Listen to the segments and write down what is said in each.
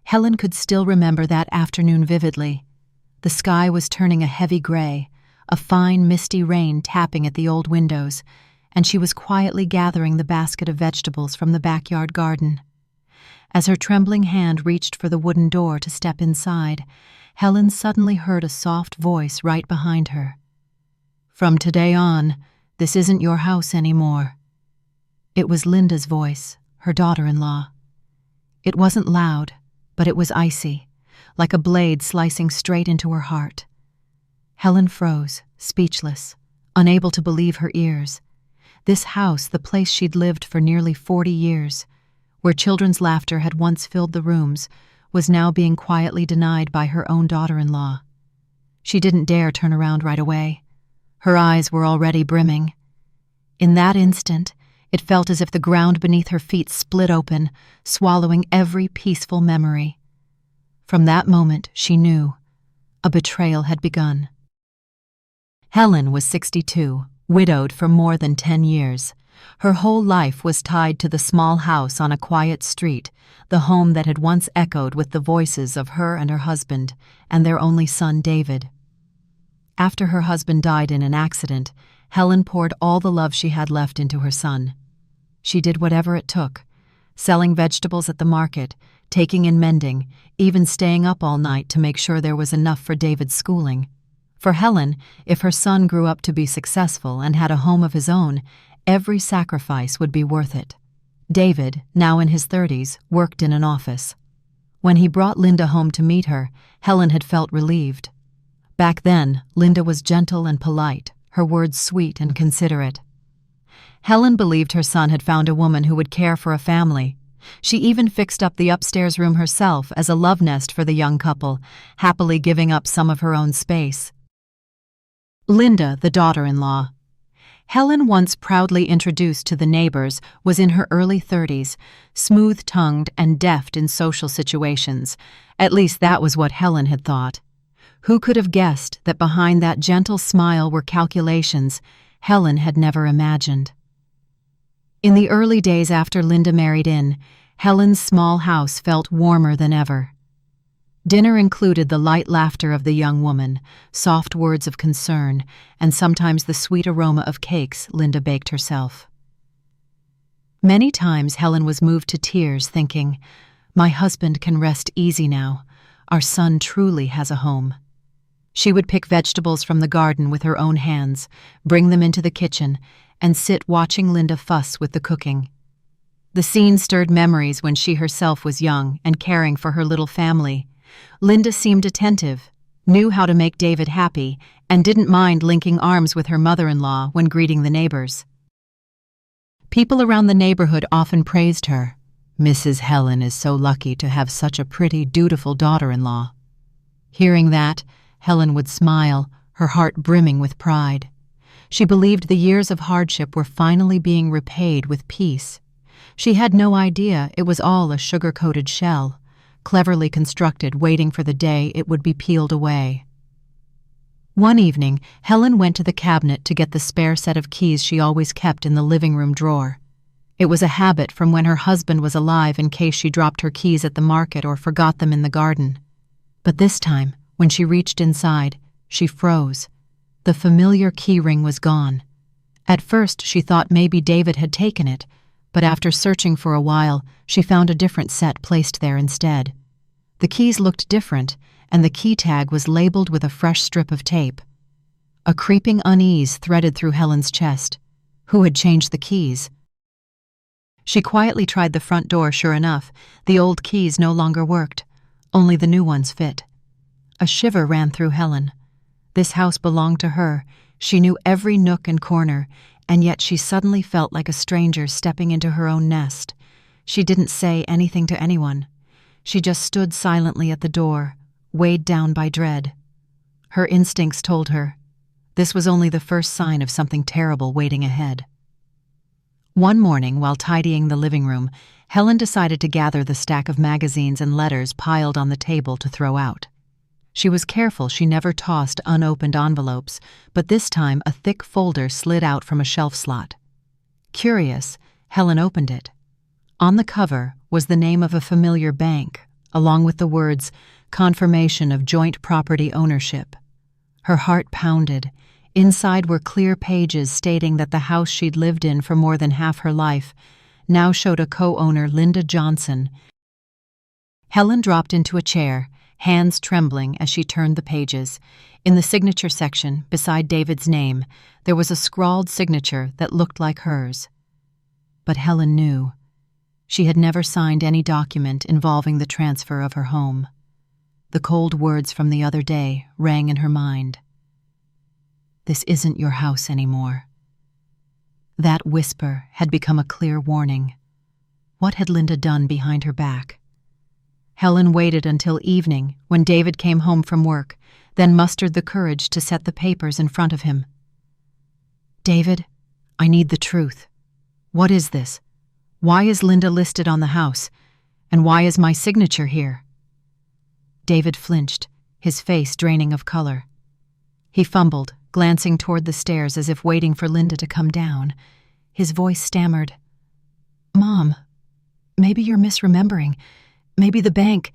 Helen could still remember that afternoon vividly. The sky was turning a heavy gray, a fine misty rain tapping at the old windows, and she was quietly gathering the basket of vegetables from the backyard garden. As her trembling hand reached for the wooden door to step inside, Helen suddenly heard a soft voice right behind her. "From today on, this isn't your house anymore." It was Linda's voice, her daughter-in-law. It wasn't loud, but it was icy, like a blade slicing straight into her heart. Helen froze, speechless, unable to believe her ears. This house, the place she'd lived for nearly 40 years, where children's laughter had once filled the rooms, was now being quietly denied by her own daughter-in-law. She didn't dare turn around right away. Her eyes were already brimming. In that instant, it felt as if the ground beneath her feet split open, swallowing every peaceful memory. From that moment, she knew a betrayal had begun. Helen was 62, widowed for more than 10 years. Her whole life was tied to the small house on a quiet street, the home that had once echoed with the voices of her and her husband, and their only son, David. After her husband died in an accident, Helen poured all the love she had left into her son. She did whatever it took, selling vegetables at the market, taking in mending, even staying up all night to make sure there was enough for David's schooling. For Helen, if her son grew up to be successful and had a home of his own, every sacrifice would be worth it. David, now in his 30s, worked in an office. When he brought Linda home to meet her, Helen had felt relieved. Back then, Linda was gentle and polite, her words sweet and considerate. Helen believed her son had found a woman who would care for a family. She even fixed up the upstairs room herself as a love nest for the young couple, happily giving up some of her own space. Linda, the daughter-in-law. Helen, once proudly introduced to the neighbors, was in her early 30s, smooth-tongued and deft in social situations. At least that was what Helen had thought. Who could have guessed that behind that gentle smile were calculations Helen had never imagined? In the early days after Linda married in, Helen's small house felt warmer than ever. Dinner included the light laughter of the young woman, soft words of concern, and sometimes the sweet aroma of cakes Linda baked herself. Many times Helen was moved to tears, thinking, "My husband can rest easy now. Our son truly has a home." She would pick vegetables from the garden with her own hands, bring them into the kitchen, and sit watching Linda fuss with the cooking. The scene stirred memories when she herself was young and caring for her little family. Linda seemed attentive, knew how to make David happy, and didn't mind linking arms with her mother-in-law when greeting the neighbors. People around the neighborhood often praised her. "Mrs. Helen is so lucky to have such a pretty, dutiful daughter-in-law." Hearing that, Helen would smile, her heart brimming with pride. She believed the years of hardship were finally being repaid with peace. She had no idea it was all a sugar-coated shell, cleverly constructed, waiting for the day it would be peeled away. One evening, Helen went to the cabinet to get the spare set of keys she always kept in the living room drawer. It was a habit from when her husband was alive in case she dropped her keys at the market or forgot them in the garden. But this time, when she reached inside, she froze. The familiar key ring was gone. At first, she thought maybe David had taken it, but after searching for a while, she found a different set placed there instead. The keys looked different, and the key tag was labeled with a fresh strip of tape. A creeping unease threaded through Helen's chest. Who had changed the keys? She quietly tried the front door. Sure enough, the old keys no longer worked. Only the new ones fit. A shiver ran through Helen. This house belonged to her. She knew every nook and corner, and yet she suddenly felt like a stranger stepping into her own nest. She didn't say anything to anyone. She just stood silently at the door, weighed down by dread. Her instincts told her this was only the first sign of something terrible waiting ahead. One morning, while tidying the living room, Helen decided to gather the stack of magazines and letters piled on the table to throw out. She was careful she never tossed unopened envelopes, but this time a thick folder slid out from a shelf slot. Curious, Helen opened it. On the cover was the name of a familiar bank, along with the words, confirmation of joint property ownership. Her heart pounded. Inside were clear pages stating that the house she'd lived in for more than half her life now showed a co-owner, Linda Johnson. Helen dropped into a chair, hands trembling as she turned the pages. In the signature section, beside David's name, there was a scrawled signature that looked like hers. But Helen knew. She had never signed any document involving the transfer of her home. The cold words from the other day rang in her mind. "This isn't your house anymore." That whisper had become a clear warning. What had Linda done behind her back? Helen waited until evening, when David came home from work, then mustered the courage to set the papers in front of him. "David, I need the truth. What is this? Why is Linda listed on the house? And why is my signature here?" David flinched, his face draining of color. He fumbled, glancing toward the stairs as if waiting for Linda to come down. His voice stammered. "Mom, maybe you're misremembering. Maybe the bank,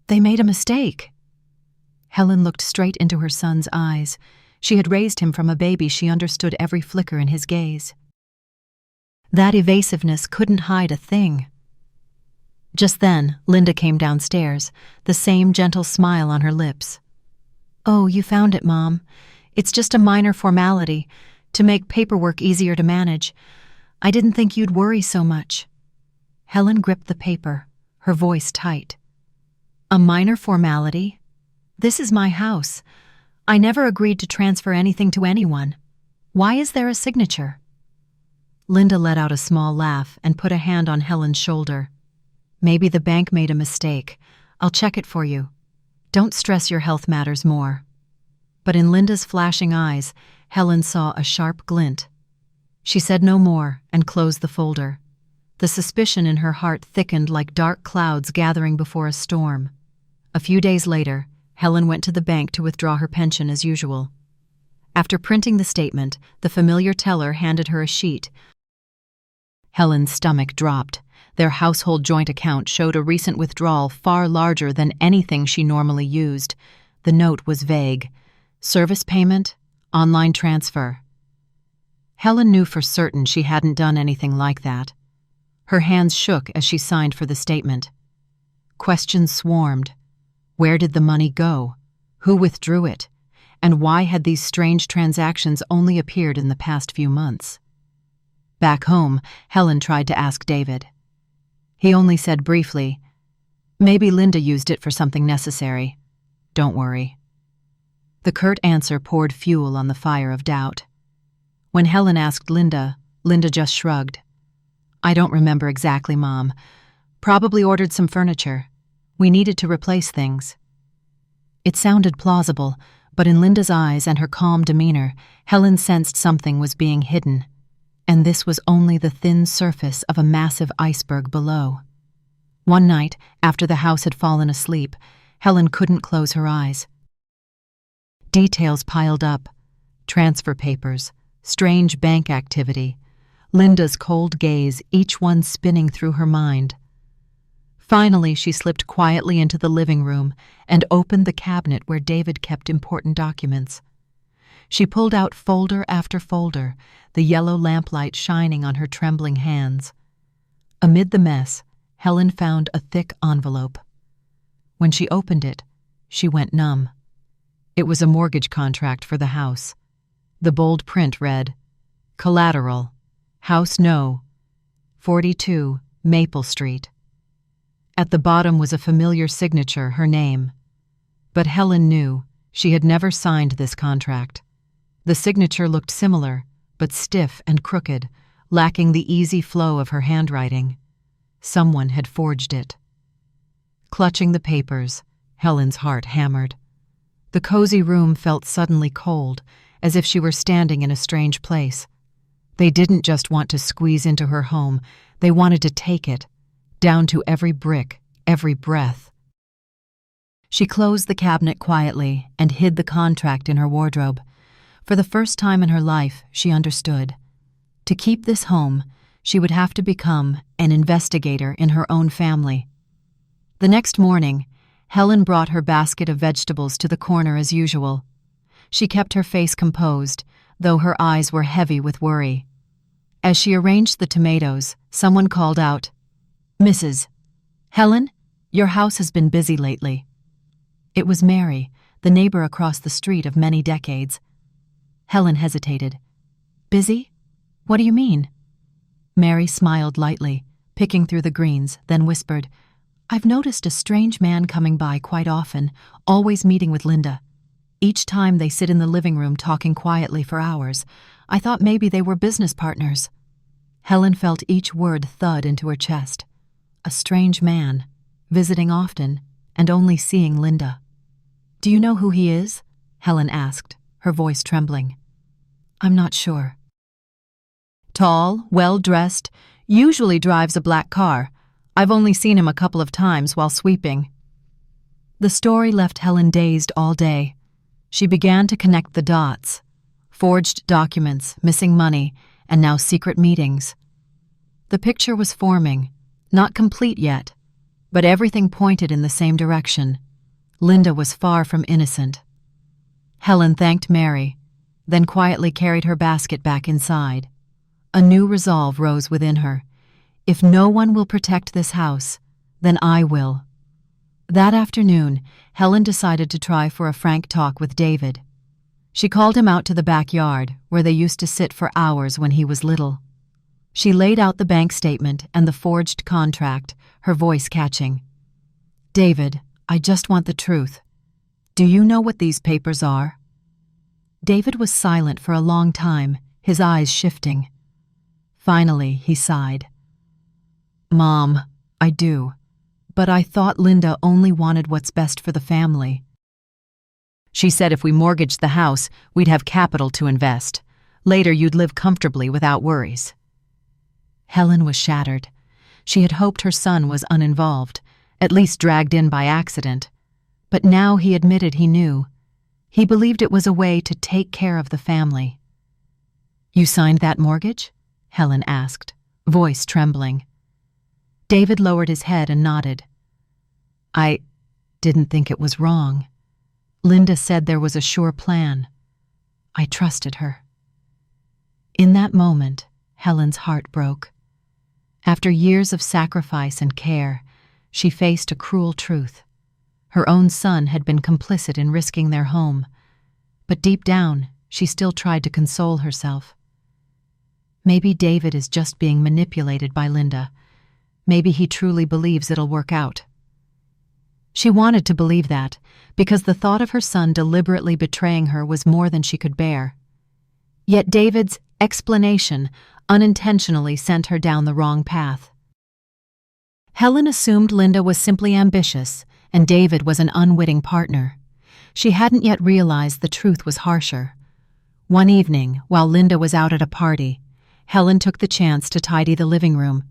they made a mistake." Helen looked straight into her son's eyes. She had raised him from a baby. She understood every flicker in his gaze. That evasiveness couldn't hide a thing. Just then, Linda came downstairs, the same gentle smile on her lips. "Oh, you found it, Mom. It's just a minor formality, to make paperwork easier to manage. I didn't think you'd worry so much." Helen gripped the paper, her voice tight. "A minor formality? This is my house. I never agreed to transfer anything to anyone. Why is there a signature?" Linda let out a small laugh and put a hand on Helen's shoulder. "Maybe the bank made a mistake. I'll check it for you. Don't stress your health matters more." But in Linda's flashing eyes, Helen saw a sharp glint. She said no more and closed the folder. The suspicion in her heart thickened like dark clouds gathering before a storm. A few days later, Helen went to the bank to withdraw her pension as usual. After printing the statement, the familiar teller handed her a sheet. Helen's stomach dropped. Their household joint account showed a recent withdrawal far larger than anything she normally used. The note was vague. Service payment? Online transfer. Helen knew for certain she hadn't done anything like that. Her hands shook as she signed for the statement. Questions swarmed. Where did the money go? Who withdrew it? And why had these strange transactions only appeared in the past few months? Back home, Helen tried to ask David. He only said briefly, "Maybe Linda used it for something necessary. Don't worry." The curt answer poured fuel on the fire of doubt. When Helen asked Linda, Linda just shrugged. "I don't remember exactly, Mom. Probably ordered some furniture. We needed to replace things." It sounded plausible, but in Linda's eyes and her calm demeanor, Helen sensed something was being hidden. And this was only the thin surface of a massive iceberg below. One night, after the house had fallen asleep, Helen couldn't close her eyes. Details piled up. Transfer papers, strange bank activity, Linda's cold gaze, each one spinning through her mind. Finally, she slipped quietly into the living room and opened the cabinet where David kept important documents. She pulled out folder after folder, the yellow lamplight shining on her trembling hands. Amid the mess, Helen found a thick envelope. When she opened it, she went numb. It was a mortgage contract for the house. The bold print read, "Collateral, House No, 42 Maple Street." At the bottom was a familiar signature, her name. But Helen knew she had never signed this contract. The signature looked similar, but stiff and crooked, lacking the easy flow of her handwriting. Someone had forged it. Clutching the papers, Helen's heart hammered. The cozy room felt suddenly cold, as if she were standing in a strange place. They didn't just want to squeeze into her home, they wanted to take it, down to every brick, every breath. She closed the cabinet quietly and hid the contract in her wardrobe. For the first time in her life, she understood. To keep this home, she would have to become an investigator in her own family. The next morning, Helen brought her basket of vegetables to the corner as usual. She kept her face composed, though her eyes were heavy with worry. As she arranged the tomatoes, someone called out, "Mrs. Helen, your house has been busy lately." It was Mary, the neighbor across the street of many decades. Helen hesitated. "Busy? What do you mean?" Mary smiled lightly, picking through the greens, then whispered, "I've noticed a strange man coming by quite often, always meeting with Linda. Each time they sit in the living room talking quietly for hours. I thought maybe they were business partners." Helen felt each word thud into her chest. A strange man, visiting often, and only seeing Linda. "Do you know who he is?" Helen asked, her voice trembling. "I'm not sure." "Tall, well-dressed, usually drives a black car. I've only seen him a couple of times while sweeping." The story left Helen dazed all day. She began to connect the dots. Forged documents, missing money, and now secret meetings. The picture was forming, not complete yet, but everything pointed in the same direction. Linda was far from innocent. Helen thanked Mary, then quietly carried her basket back inside. A new resolve rose within her. If no one will protect this house, then I will. That afternoon, Helen decided to try for a frank talk with David. She called him out to the backyard, where they used to sit for hours when he was little. She laid out the bank statement and the forged contract, her voice catching. "David, I just want the truth. Do you know what these papers are?" David was silent for a long time, his eyes shifting. Finally, he sighed. "Mom, I do. But I thought Linda only wanted what's best for the family. She said if we mortgaged the house, we'd have capital to invest. Later, you'd live comfortably without worries." Helen was shattered. She had hoped her son was uninvolved, at least dragged in by accident. But now he admitted he knew. He believed it was a way to take care of the family. "You signed that mortgage?" Helen asked, voice trembling. David lowered his head and nodded. "I didn't think it was wrong. Linda said there was a sure plan. I trusted her." In that moment, Helen's heart broke. After years of sacrifice and care, she faced a cruel truth. Her own son had been complicit in risking their home, but deep down, she still tried to console herself. Maybe David is just being manipulated by Linda. Maybe he truly believes it'll work out. She wanted to believe that, because the thought of her son deliberately betraying her was more than she could bear. Yet David's explanation unintentionally sent her down the wrong path. Helen assumed Linda was simply ambitious, and David was an unwitting partner. She hadn't yet realized the truth was harsher. One evening, while Linda was out at a party, Helen took the chance to tidy the living room.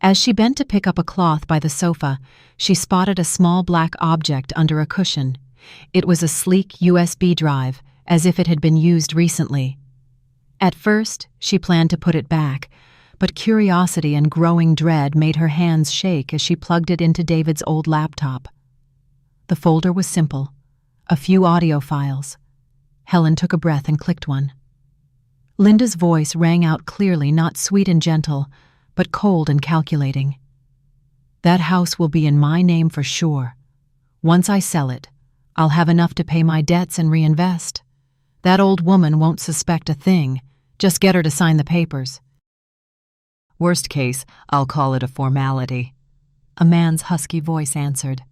As she bent to pick up a cloth by the sofa, she spotted a small black object under a cushion. It was a sleek USB drive, as if it had been used recently. At first, she planned to put it back, but curiosity and growing dread made her hands shake as she plugged it into David's old laptop. The folder was simple, a few audio files. Helen took a breath and clicked one. Linda's voice rang out clearly, not sweet and gentle, but cold and calculating. "That house will be in my name for sure. Once I sell it, I'll have enough to pay my debts and reinvest. That old woman won't suspect a thing. Just get her to sign the papers. Worst case, I'll call it a formality," a man's husky voice answered.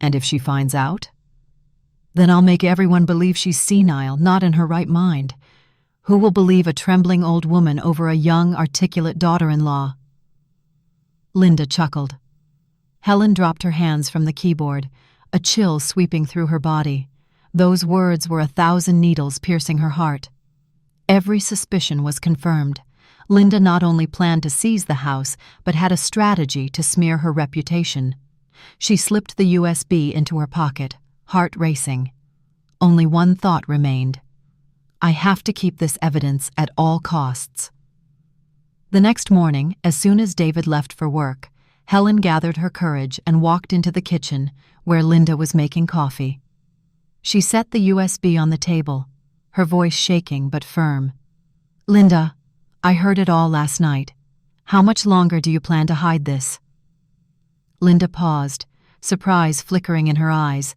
"And if she finds out? Then I'll make everyone believe she's senile, not in her right mind. Who will believe a trembling old woman over a young, articulate daughter-in-law?" Linda chuckled. Helen dropped her hands from the keyboard, a chill sweeping through her body. Those words were 1,000 needles piercing her heart. Every suspicion was confirmed. Linda not only planned to seize the house, but had a strategy to smear her reputation. She slipped the USB into her pocket, heart racing. Only one thought remained. I have to keep this evidence at all costs. The next morning, as soon as David left for work, Helen gathered her courage and walked into the kitchen, where Linda was making coffee. She set the USB on the table, her voice shaking but firm. "Linda, I heard it all last night. How much longer do you plan to hide this?" Linda paused, surprise flickering in her eyes.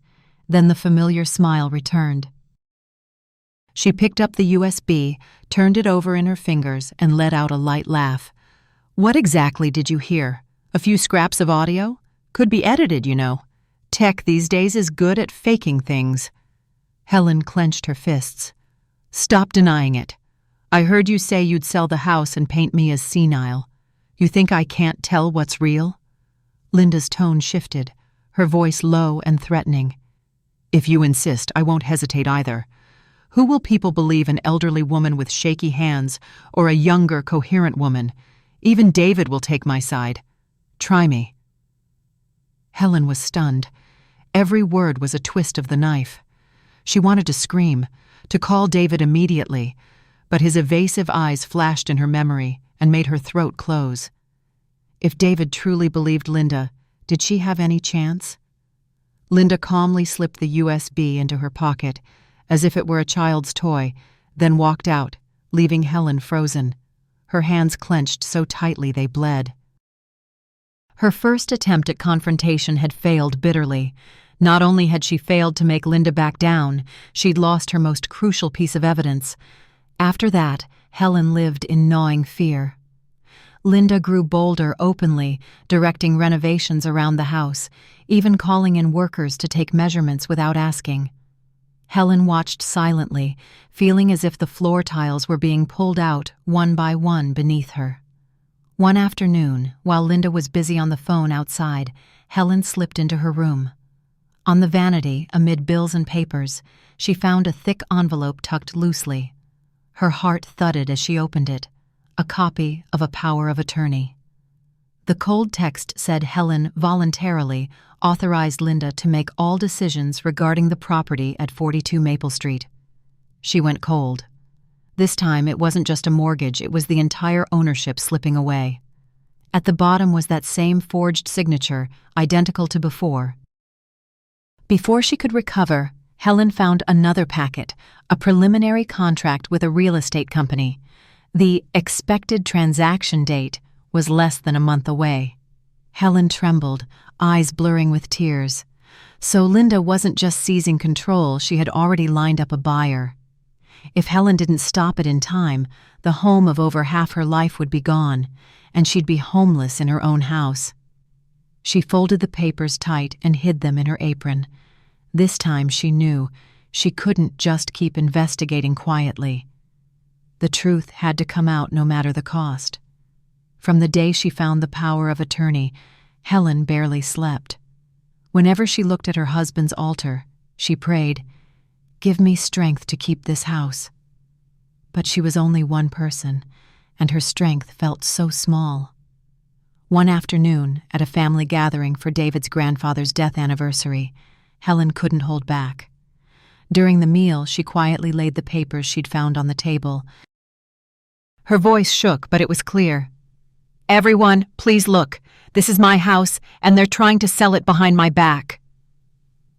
Then the familiar smile returned. She picked up the USB, turned it over in her fingers, and let out a light laugh. "What exactly did you hear? A few scraps of audio? Could be edited, you know. Tech these days is good at faking things." Helen clenched her fists. "Stop denying it. I heard you say you'd sell the house and paint me as senile. You think I can't tell what's real?" Linda's tone shifted, her voice low and threatening. "If you insist, I won't hesitate either. Who will people believe, an elderly woman with shaky hands or a younger, coherent woman? Even David will take my side. Try me." Helen was stunned. Every word was a twist of the knife. She wanted to scream, to call David immediately, but his evasive eyes flashed in her memory and made her throat close. If David truly believed Linda, did she have any chance? Linda calmly slipped the USB into her pocket, as if it were a child's toy, then walked out, leaving Helen frozen, her hands clenched so tightly they bled. Her first attempt at confrontation had failed bitterly. Not only had she failed to make Linda back down, she'd lost her most crucial piece of evidence. After that, Helen lived in gnawing fear. Linda grew bolder openly, directing renovations around the house, even calling in workers to take measurements without asking. Helen watched silently, feeling as if the floor tiles were being pulled out one by one beneath her. One afternoon, while Linda was busy on the phone outside, Helen slipped into her room. On the vanity, amid bills and papers, she found a thick envelope tucked loosely. Her heart thudded as she opened it, a copy of a power of attorney. The cold text said Helen voluntarily authorized Linda to make all decisions regarding the property at 42 Maple Street. She went cold. This time it wasn't just a mortgage, it was the entire ownership slipping away. At the bottom was that same forged signature, identical to before. Before she could recover, Helen found another packet, a preliminary contract with a real estate company. The expected transaction date was less than a month away. Helen trembled, eyes blurring with tears. So Linda wasn't just seizing control, she had already lined up a buyer. If Helen didn't stop it in time, the home of over half her life would be gone, and she'd be homeless in her own house. She folded the papers tight and hid them in her apron. This time she knew she couldn't just keep investigating quietly. The truth had to come out no matter the cost. From the day she found the power of attorney, Helen barely slept. Whenever she looked at her husband's altar, she prayed, "Give me strength to keep this house." But she was only one person, and her strength felt so small. One afternoon, at a family gathering for David's grandfather's death anniversary, Helen couldn't hold back. During the meal, she quietly laid the papers she'd found on the table. Her voice shook, but it was clear. "Everyone, please look. This is my house, and they're trying to sell it behind my back."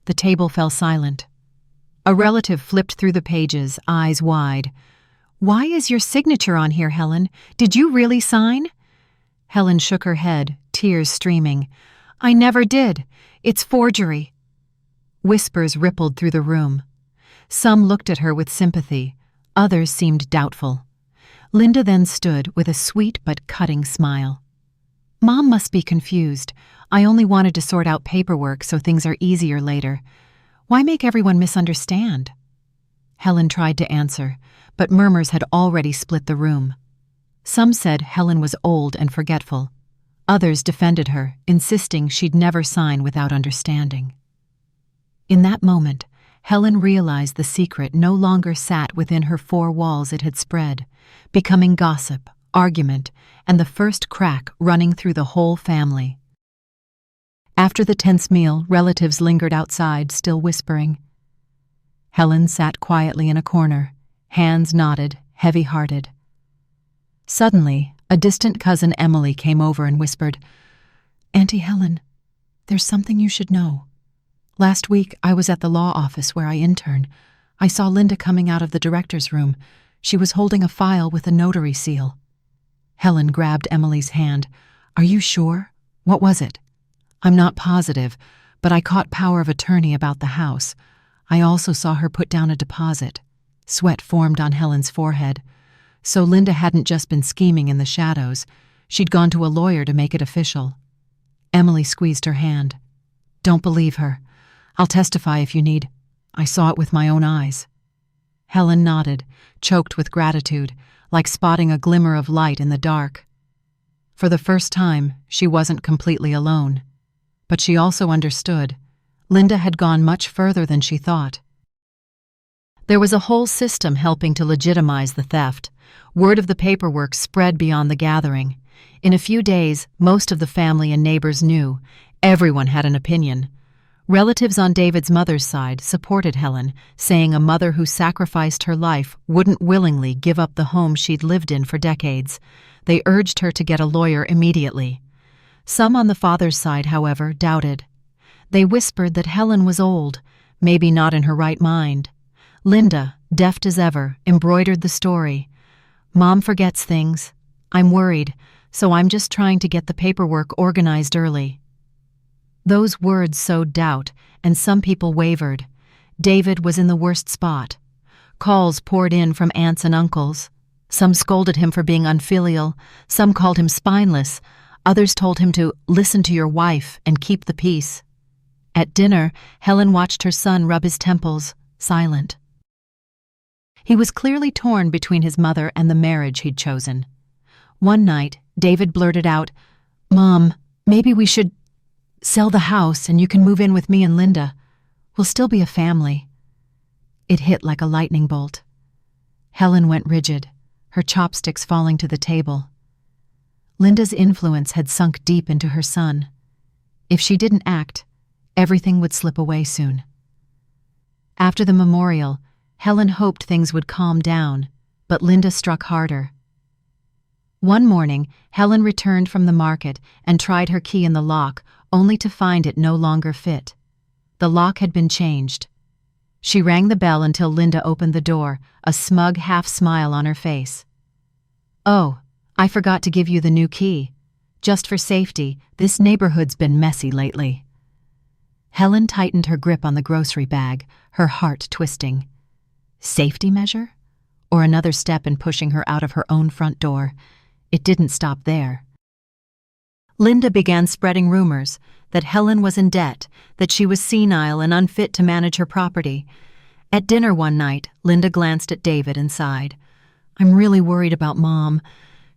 The table fell silent. A relative flipped through the pages, eyes wide. "Why is your signature on here, Helen? Did you really sign?" Helen shook her head, tears streaming. "I never did. It's forgery." Whispers rippled through the room. Some looked at her with sympathy, others seemed doubtful. Linda then stood with a sweet but cutting smile. "Mom must be confused. I only wanted to sort out paperwork so things are easier later. Why make everyone misunderstand?" Helen tried to answer, but murmurs had already split the room. Some said Helen was old and forgetful. Others defended her, insisting she'd never sign without understanding. In that moment, Helen realized the secret no longer sat within her four walls. It had spread, becoming gossip, argument, and the first crack running through the whole family. After the tense meal, relatives lingered outside, still whispering. Helen sat quietly in a corner, hands knotted, heavy-hearted. Suddenly, a distant cousin Emily came over and whispered, Auntie Helen, there's something you should know. Last week, I was at the law office where I intern. I saw Linda coming out of the director's room. She was holding a file with a notary seal. Helen grabbed Emily's hand. Are you sure? What was it? I'm not positive, but I caught power of attorney about the house. I also saw her put down a deposit. Sweat formed on Helen's forehead. So Linda hadn't just been scheming in the shadows. She'd gone to a lawyer to make it official. Emily squeezed her hand. Don't believe her. I'll testify if you need. I saw it with my own eyes. Helen nodded, choked with gratitude, like spotting a glimmer of light in the dark. For the first time, she wasn't completely alone. But she also understood. Linda had gone much further than she thought. There was a whole system helping to legitimize the theft. Word of the paperwork spread beyond the gathering. In a few days, most of the family and neighbors knew. Everyone had an opinion. Relatives on David's mother's side supported Helen, saying a mother who sacrificed her life wouldn't willingly give up the home she'd lived in for decades. They urged her to get a lawyer immediately. Some on the father's side, however, doubted. They whispered that Helen was old, maybe not in her right mind. Linda, deft as ever, embroidered the story. Mom forgets things. I'm worried, so I'm just trying to get the paperwork organized early. Those words sowed doubt, and some people wavered. David was in the worst spot. Calls poured in from aunts and uncles. Some scolded him for being unfilial, some called him spineless, others told him to listen to your wife and keep the peace. At dinner, Helen watched her son rub his temples, silent. He was clearly torn between his mother and the marriage he'd chosen. One night, David blurted out, Mom, maybe we should sell the house and you can move in with me and Linda. We'll still be a family. It hit like a lightning bolt. Helen went rigid, her chopsticks falling to the table. Linda's influence had sunk deep into her son. If she didn't act, everything would slip away soon. After the memorial, Helen hoped things would calm down, but Linda struck harder. One morning, Helen returned from the market and tried her key in the lock, only to find it no longer fit. The lock had been changed. She rang the bell until Linda opened the door, a smug half-smile on her face. Oh, I forgot to give you the new key. Just for safety, this neighborhood's been messy lately. Helen tightened her grip on the grocery bag, her heart twisting. Safety measure? Or another step in pushing her out of her own front door? It didn't stop there. Linda began spreading rumors that Helen was in debt, that she was senile and unfit to manage her property. At dinner one night, Linda glanced at David and sighed. I'm really worried about Mom.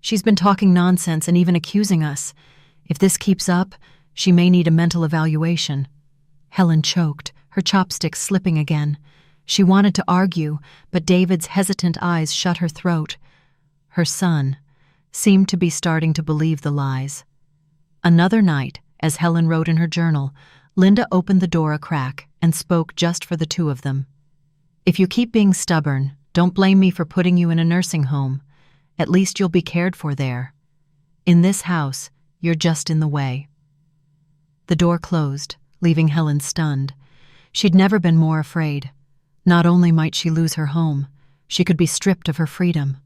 She's been talking nonsense and even accusing us. If this keeps up, she may need a mental evaluation. Helen choked, her chopsticks slipping again. She wanted to argue, but David's hesitant eyes shut her throat. Her son seemed to be starting to believe the lies. Another night, as Helen wrote in her journal, Linda opened the door a crack and spoke just for the two of them. If you keep being stubborn, don't blame me for putting you in a nursing home. At least you'll be cared for there. In this house, you're just in the way. The door closed, leaving Helen stunned. She'd never been more afraid. Not only might she lose her home, she could be stripped of her freedom.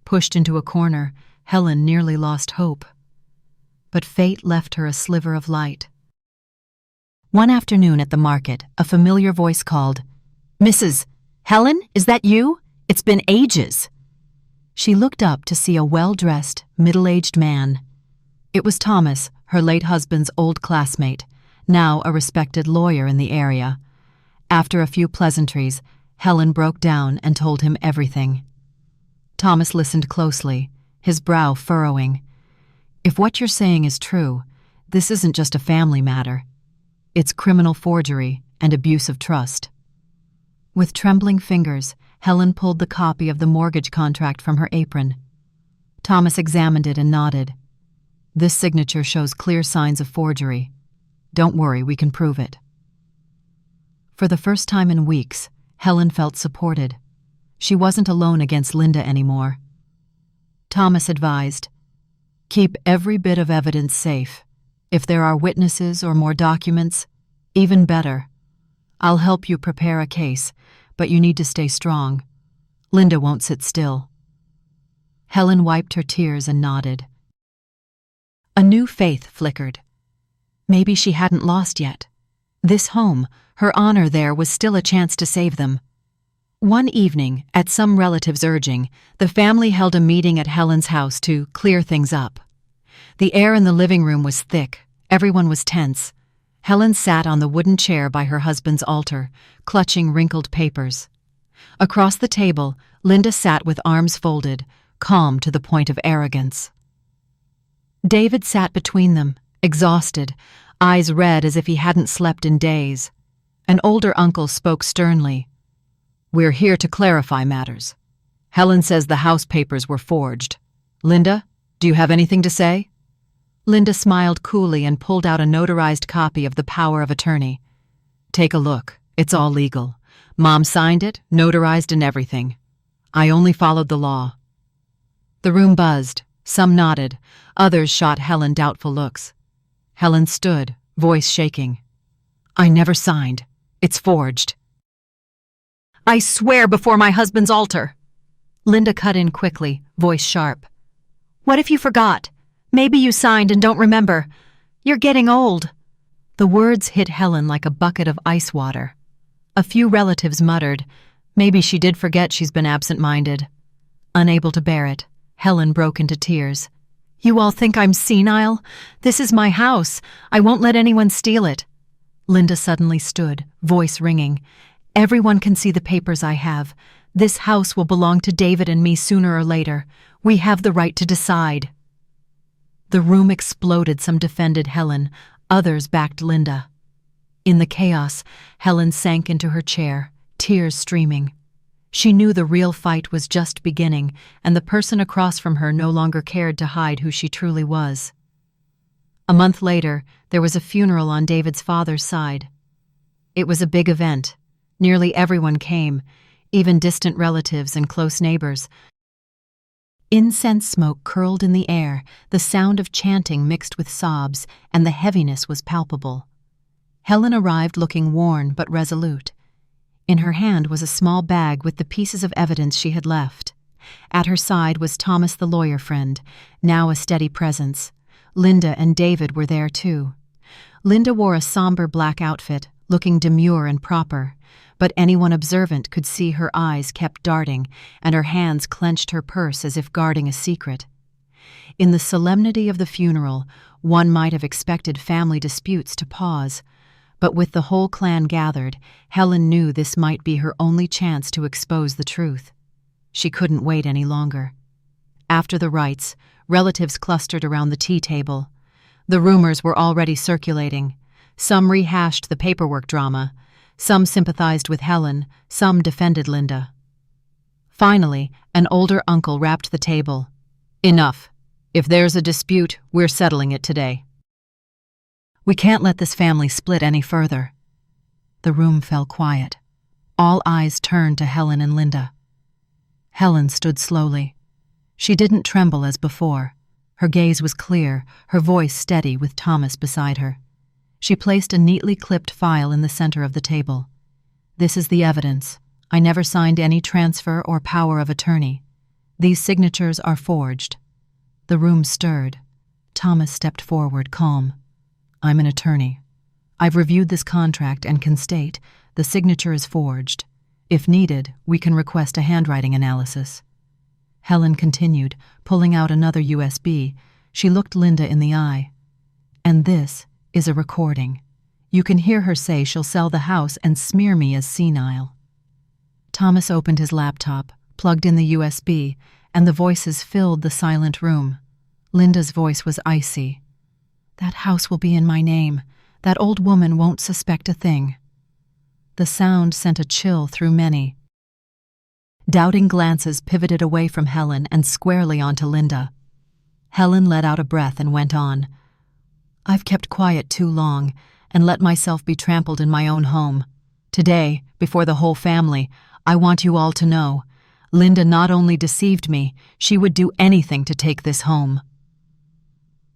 Pushed into a corner, Helen nearly lost hope. But fate left her a sliver of light. One afternoon at the market, a familiar voice called, Mrs. Helen, is that you? It's been ages. She looked up to see a well-dressed, middle-aged man. It was Thomas, her late husband's old classmate, now a respected lawyer in the area. After a few pleasantries, Helen broke down and told him everything. Thomas listened closely, his brow furrowing. If what you're saying is true, this isn't just a family matter. It's criminal forgery and abuse of trust. With trembling fingers, Helen pulled the copy of the mortgage contract from her apron. Thomas examined it and nodded. This signature shows clear signs of forgery. Don't worry, we can prove it. For the first time in weeks, Helen felt supported. She wasn't alone against Linda anymore. Thomas advised, keep every bit of evidence safe. If there are witnesses or more documents, even better. I'll help you prepare a case, but you need to stay strong. Linda won't sit still." Helen wiped her tears and nodded. A new faith flickered. Maybe she hadn't lost yet. This home, her honor there, was still a chance to save them. One evening, at some relative's urging, the family held a meeting at Helen's house to clear things up. The air in the living room was thick. Everyone was tense. Helen sat on the wooden chair by her husband's altar, clutching wrinkled papers. Across the table, Linda sat with arms folded, calm to the point of arrogance. David sat between them, exhausted, eyes red as if he hadn't slept in days. An older uncle spoke sternly. "We're here to clarify matters. Helen says the house papers were forged. Linda, do you have anything to say?" Linda smiled coolly and pulled out a notarized copy of the power of attorney. "Take a look. It's all legal. Mom signed it, notarized and everything. I only followed the law." The room buzzed. Some nodded. Others shot Helen doubtful looks. Helen stood, voice shaking. "I never signed. It's forged." "I swear before my husband's altar." Linda cut in quickly, voice sharp. "What if you forgot? Maybe you signed and don't remember. You're getting old." The words hit Helen like a bucket of ice water. A few relatives muttered, "Maybe she did forget she's been absent-minded." Unable to bear it, Helen broke into tears. "You all think I'm senile? This is my house. I won't let anyone steal it." Linda suddenly stood, voice ringing. "Everyone can see the papers I have. This house will belong to David and me sooner or later. We have the right to decide." The room exploded. Some defended Helen, others backed Linda. In the chaos, Helen sank into her chair, tears streaming. She knew the real fight was just beginning, and the person across from her no longer cared to hide who she truly was. A month later, there was a funeral on David's father's side. It was a big event. Nearly everyone came, even distant relatives and close neighbors. Incense smoke curled in the air, the sound of chanting mixed with sobs, and the heaviness was palpable. Helen arrived looking worn but resolute. In her hand was a small bag with the pieces of evidence she had left. At her side was Thomas, the lawyer friend, now a steady presence. Linda and David were there too. Linda wore a somber black outfit, looking demure and proper, but anyone observant could see her eyes kept darting, and her hands clenched her purse as if guarding a secret. In the solemnity of the funeral, one might have expected family disputes to pause, but with the whole clan gathered, Helen knew this might be her only chance to expose the truth. She couldn't wait any longer. After the rites, relatives clustered around the tea table. The rumors were already circulating. Some rehashed the paperwork drama. Some sympathized with Helen, some defended Linda. Finally, an older uncle rapped the table. "Enough. If there's a dispute, we're settling it today. We can't let this family split any further." The room fell quiet. All eyes turned to Helen and Linda. Helen stood slowly. She didn't tremble as before. Her gaze was clear, her voice steady with Thomas beside her. She placed a neatly clipped file in the center of the table. "This is the evidence. I never signed any transfer or power of attorney. These signatures are forged." The room stirred. Thomas stepped forward, calm. "I'm an attorney. I've reviewed this contract and can state the signature is forged. If needed, we can request a handwriting analysis." Helen continued, pulling out another USB. She looked Linda in the eye. "And this is a recording. You can hear her say she'll sell the house and smear me as senile." Thomas opened his laptop, plugged in the USB, and the voices filled the silent room. Linda's voice was icy. "That house will be in my name. That old woman won't suspect a thing." The sound sent a chill through many. Doubting glances pivoted away from Helen and squarely onto Linda. Helen let out a breath and went on. "I've kept quiet too long and let myself be trampled in my own home. Today, before the whole family, I want you all to know, Linda not only deceived me, she would do anything to take this home."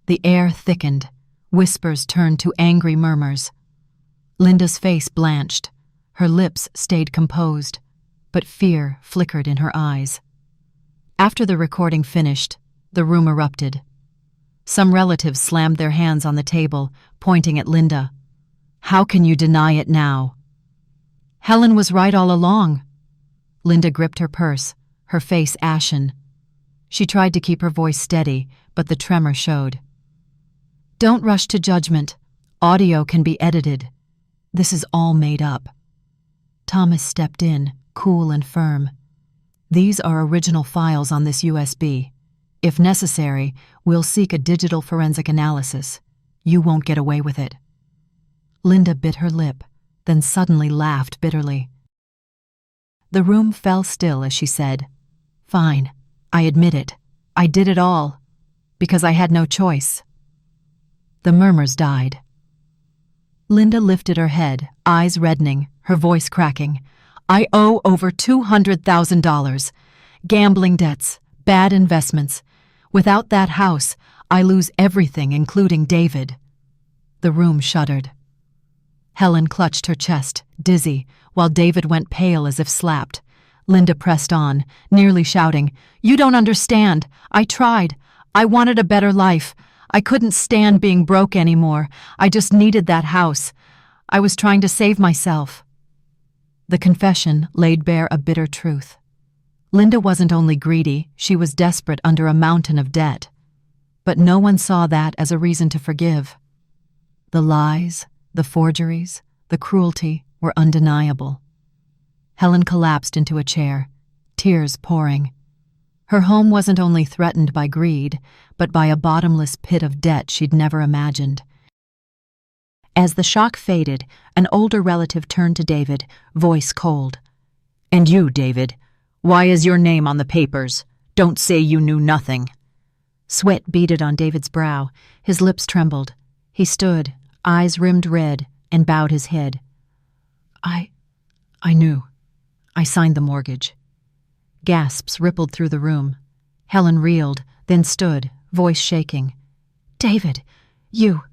The air thickened. Whispers turned to angry murmurs. Linda's face blanched. Her lips stayed composed, but fear flickered in her eyes. After the recording finished, the room erupted. Some relatives slammed their hands on the table, pointing at Linda. "How can you deny it now?" "Helen was right all along." Linda gripped her purse, her face ashen. She tried to keep her voice steady, but the tremor showed. "Don't rush to judgment. Audio can be edited. This is all made up." Thomas stepped in, cool and firm. "These are original files on this USB. If necessary, we'll seek a digital forensic analysis. You won't get away with it." Linda bit her lip, then suddenly laughed bitterly. The room fell still as she said, "Fine, I admit it. I did it all. Because I had no choice." The murmurs died. Linda lifted her head, eyes reddening, her voice cracking. "I owe over $200,000. Gambling debts, bad investments. Without that house, I lose everything, including David." The room shuddered. Helen clutched her chest, dizzy, while David went pale as if slapped. Linda pressed on, nearly shouting, "You don't understand. I tried. I wanted a better life. I couldn't stand being broke anymore. I just needed that house. I was trying to save myself." The confession laid bare a bitter truth. Linda wasn't only greedy, she was desperate under a mountain of debt. But no one saw that as a reason to forgive. The lies, the forgeries, the cruelty were undeniable. Helen collapsed into a chair, tears pouring. Her home wasn't only threatened by greed, but by a bottomless pit of debt she'd never imagined. As the shock faded, an older relative turned to David, voice cold. "And you, David, why is your name on the papers? Don't say you knew nothing." Sweat beaded on David's brow. His lips trembled. He stood, eyes rimmed red, and bowed his head. I knew. I signed the mortgage." Gasps rippled through the room. Helen reeled, then stood, voice shaking. "David, you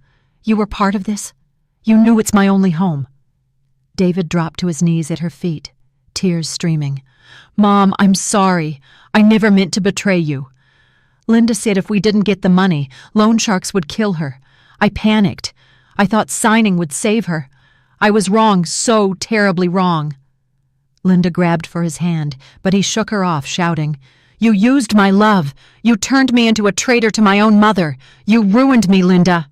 were part of this? You knew it's my only home." David dropped to his knees at her feet, tears streaming. "Mom, I'm sorry. I never meant to betray you. Linda said if we didn't get the money, loan sharks would kill her. I panicked. I thought signing would save her. I was wrong, so terribly wrong." Linda grabbed for his hand, but he shook her off, shouting, "You used my love. You turned me into a traitor to my own mother. You ruined me, Linda."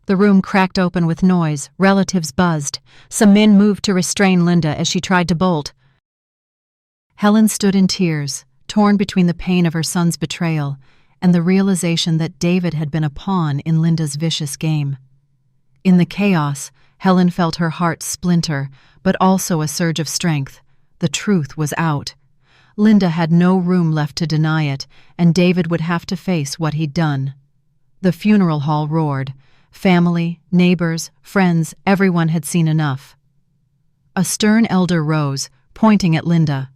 The room cracked open with noise, relatives buzzed. Some men moved to restrain Linda as she tried to bolt. Helen stood in tears, torn between the pain of her son's betrayal and the realization that David had been a pawn in Linda's vicious game. In the chaos, Helen felt her heart splinter, but also a surge of strength. The truth was out. Linda had no room left to deny it, and David would have to face what he'd done. The funeral hall roared. Family, neighbors, friends, everyone had seen enough. A stern elder rose, pointing at Linda.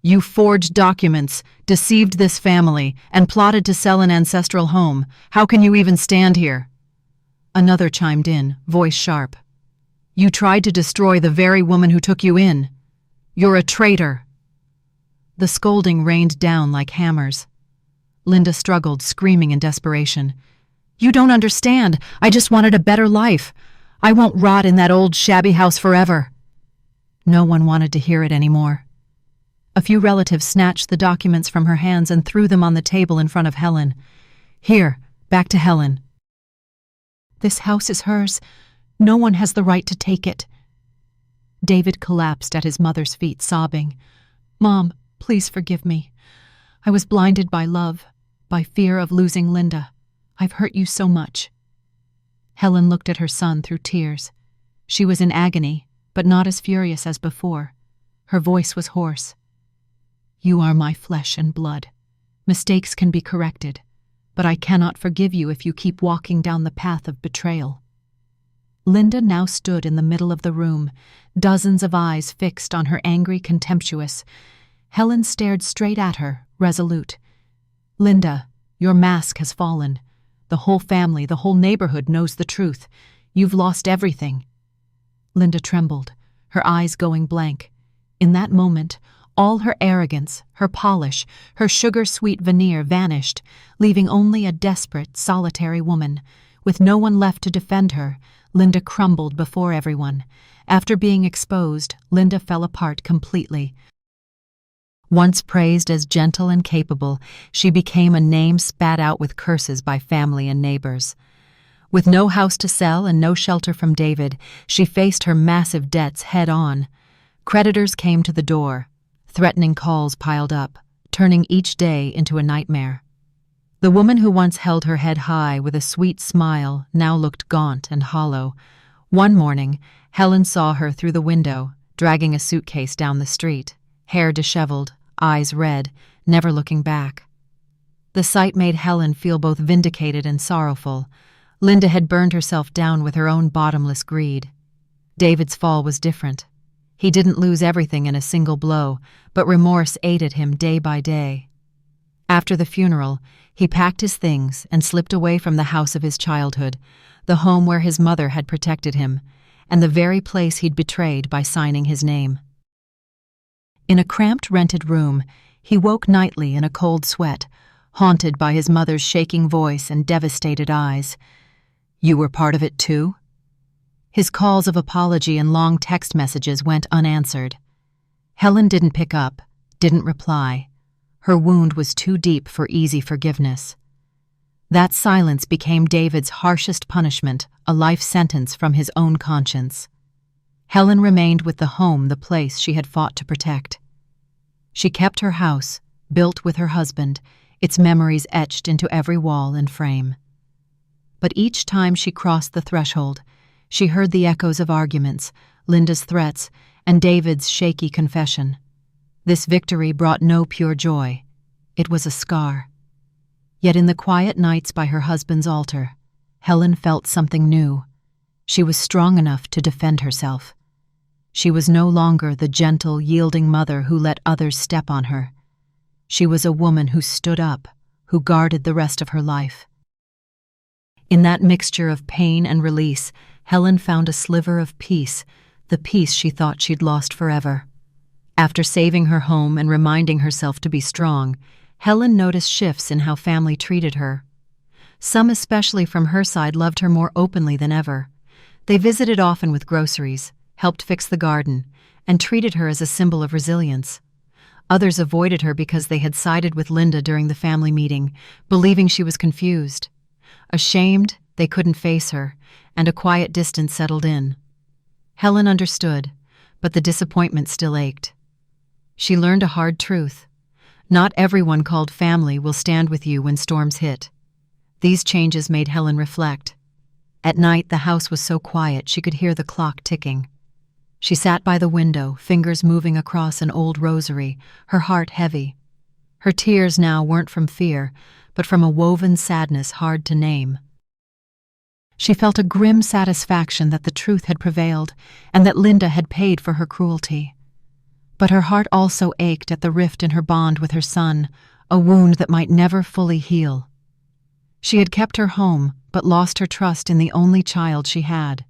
"You forged documents, deceived this family, and plotted to sell an ancestral home. How can you even stand here?" Another chimed in, voice sharp. "You tried to destroy the very woman who took you in. You're a traitor." The scolding rained down like hammers. Linda struggled, screaming in desperation. "You don't understand. I just wanted a better life. I won't rot in that old shabby house forever." No one wanted to hear it anymore. A few relatives snatched the documents from her hands and threw them on the table in front of Helen. "Here, back to Helen." "This house is hers. No one has the right to take it." David collapsed at his mother's feet, sobbing. "Mom, please forgive me. I was blinded by love, by fear of losing Linda. I've hurt you so much." Helen looked at her son through tears. She was in agony, but not as furious as before. Her voice was hoarse. "You are my flesh and blood. Mistakes can be corrected, but I cannot forgive you if you keep walking down the path of betrayal." Linda now stood in the middle of the room, dozens of eyes fixed on her, angry, contemptuous. Helen stared straight at her, resolute. "Linda, your mask has fallen. The whole family, the whole neighborhood knows the truth. You've lost everything." Linda trembled, her eyes going blank. In that moment, all her arrogance, her polish, her sugar-sweet veneer vanished, leaving only a desperate, solitary woman. With no one left to defend her, Linda crumbled before everyone. After being exposed, Linda fell apart completely. Once praised as gentle and capable, she became a name spat out with curses by family and neighbors. With no house to sell and no shelter from David, she faced her massive debts head-on. Creditors came to the door. Threatening calls piled up, turning each day into a nightmare. The woman who once held her head high with a sweet smile now looked gaunt and hollow. One morning, Helen saw her through the window, dragging a suitcase down the street, hair disheveled, eyes red, never looking back. The sight made Helen feel both vindicated and sorrowful. Linda had burned herself down with her own bottomless greed. David's fall was different. He didn't lose everything in a single blow, but remorse ate at him day by day. After the funeral, he packed his things and slipped away from the house of his childhood, the home where his mother had protected him, and the very place he'd betrayed by signing his name. In a cramped rented room, he woke nightly in a cold sweat, haunted by his mother's shaking voice and devastated eyes. "You were part of it too?" His calls of apology and long text messages went unanswered. Helen didn't pick up, didn't reply. Her wound was too deep for easy forgiveness. That silence became David's harshest punishment, a life sentence from his own conscience. Helen remained with the home, the place she had fought to protect. She kept her house, built with her husband, its memories etched into every wall and frame. But each time she crossed the threshold, she heard the echoes of arguments, Linda's threats, and David's shaky confession. This victory brought no pure joy. It was a scar. Yet in the quiet nights by her husband's altar, Helen felt something new. She was strong enough to defend herself. She was no longer the gentle, yielding mother who let others step on her. She was a woman who stood up, who guarded the rest of her life. In that mixture of pain and release, Helen found a sliver of peace, the peace she thought she'd lost forever. After saving her home and reminding herself to be strong, Helen noticed shifts in how family treated her. Some, especially from her side, loved her more openly than ever. They visited often with groceries, helped fix the garden, and treated her as a symbol of resilience. Others avoided her because they had sided with Linda during the family meeting, believing she was confused. Ashamed, they couldn't face her, and a quiet distance settled in. Helen understood, but the disappointment still ached. She learned a hard truth. Not everyone called family will stand with you when storms hit. These changes made Helen reflect. At night, the house was so quiet she could hear the clock ticking. She sat by the window, fingers moving across an old rosary, her heart heavy. Her tears now weren't from fear, but from a woven sadness hard to name. She felt a grim satisfaction that the truth had prevailed and that Linda had paid for her cruelty. But her heart also ached at the rift in her bond with her son, a wound that might never fully heal. She had kept her home, but lost her trust in the only child she had.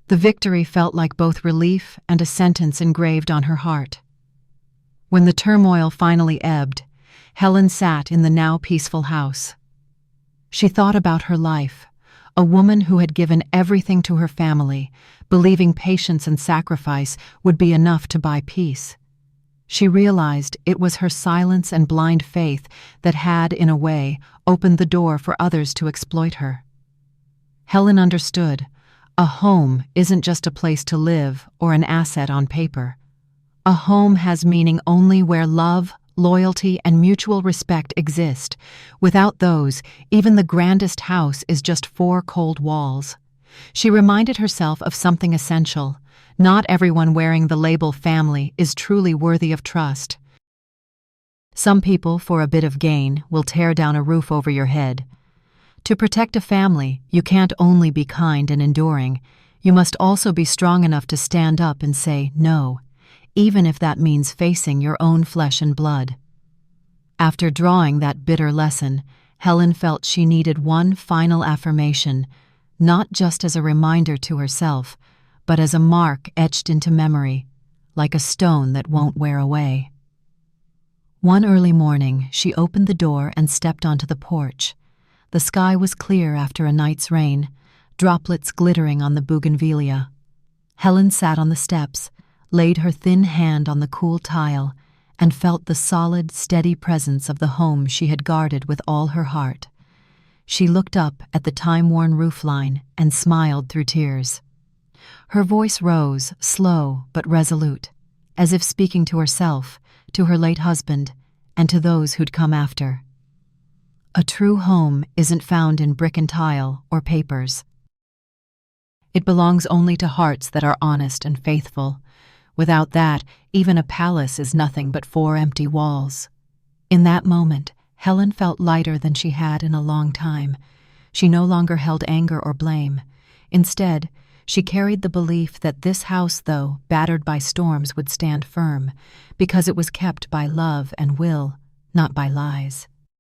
The victory felt like both relief and a sentence engraved on her heart. When the turmoil finally ebbed, Helen sat in the now peaceful house. She thought about her life, a woman who had given everything to her family, believing patience and sacrifice would be enough to buy peace. She realized it was her silence and blind faith that had, in a way, opened the door for others to exploit her. Helen understood. A home isn't just a place to live or an asset on paper. A home has meaning only where love, loyalty, and mutual respect exist. Without those, even the grandest house is just four cold walls. She reminded herself of something essential. Not everyone wearing the label family is truly worthy of trust. Some people, for a bit of gain, will tear down a roof over your head. To protect a family, you can't only be kind and enduring. You must also be strong enough to stand up and say no, even if that means facing your own flesh and blood. After drawing that bitter lesson, Helen felt she needed one final affirmation, not just as a reminder to herself, but as a mark etched into memory, like a stone that won't wear away. One early morning, she opened the door and stepped onto the porch. The sky was clear after a night's rain, droplets glittering on the bougainvillea. Helen sat on the steps, laid her thin hand on the cool tile, and felt the solid, steady presence of the home she had guarded with all her heart. She looked up at the time-worn roofline and smiled through tears. Her voice rose, slow but resolute, as if speaking to herself, to her late husband, and to those who'd come after. A true home isn't found in brick and tile or papers. It belongs only to hearts that are honest and faithful. Without that, even a palace is nothing but four empty walls. In that moment, Helen felt lighter than she had in a long time. She no longer held anger or blame. Instead, she carried the belief that this house, though battered by storms, would stand firm, because it was kept by love and will, not by lies.